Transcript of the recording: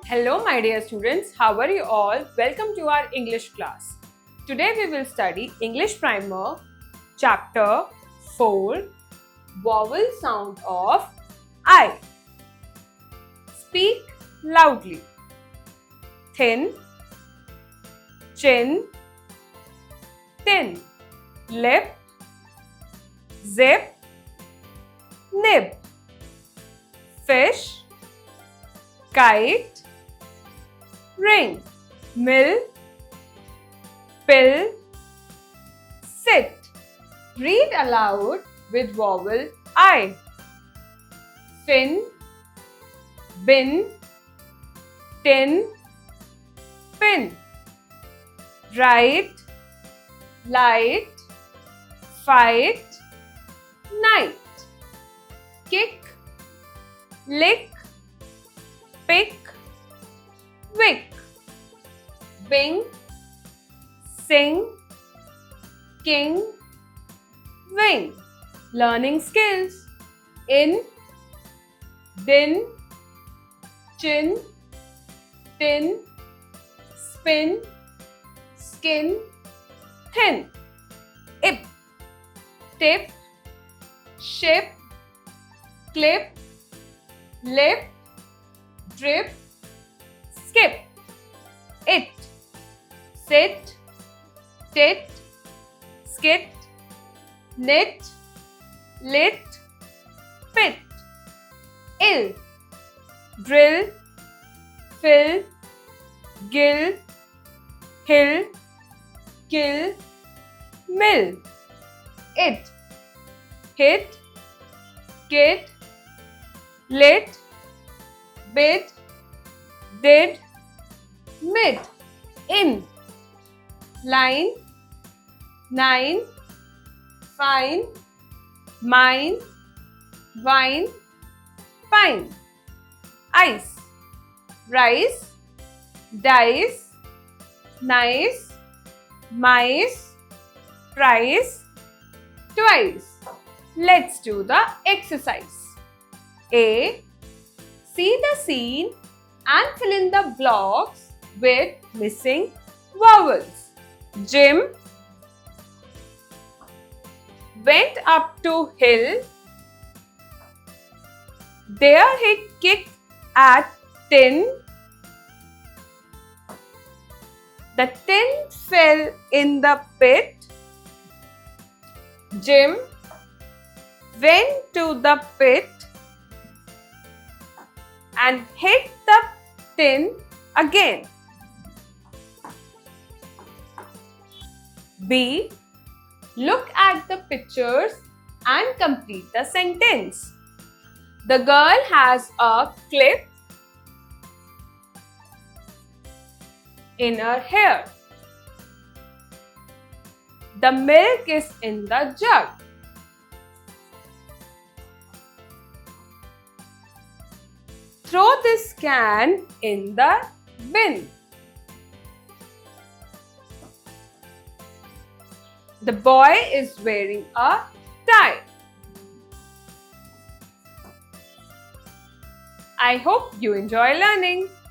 Hello my dear students, how are you all? Welcome to our English class. Today we will study English Primer, Chapter 4, Vowel Sound of I. Speak loudly. Thin, chin, tin, lip, zip, nib, fish, kite, ring, mill, pill, sit. Read aloud with vowel I. Fin, bin, tin, pin. Right, light, fight, night. Kick, lick, pick, wick. Bing, sing, king, wing. Learning skills in, din, chin, tin, spin, skin, thin. Ip, tip, ship, clip, lip, drip, skip. It, sit, tit, skit, knit, lit, pit. Ill, drill, fill, gill, hill, kill, mill. It, hit, kit, lit, bid, did, mid. In, line, nine, fine, mine, wine, pine. Ice, rice, dice, nice, mice, price, twice. Let's do the exercise. A. See the scene and fill in the blocks with missing vowels. Jim went up to hill. There he kicked at tin. The tin fell in the pit. Jim went to the pit and hit the tin again. B. Look at the pictures and complete the sentence. The girl has a clip in her hair. The milk is in the jug. Throw this can in the bin. The boy is wearing a tie. I hope you enjoy learning.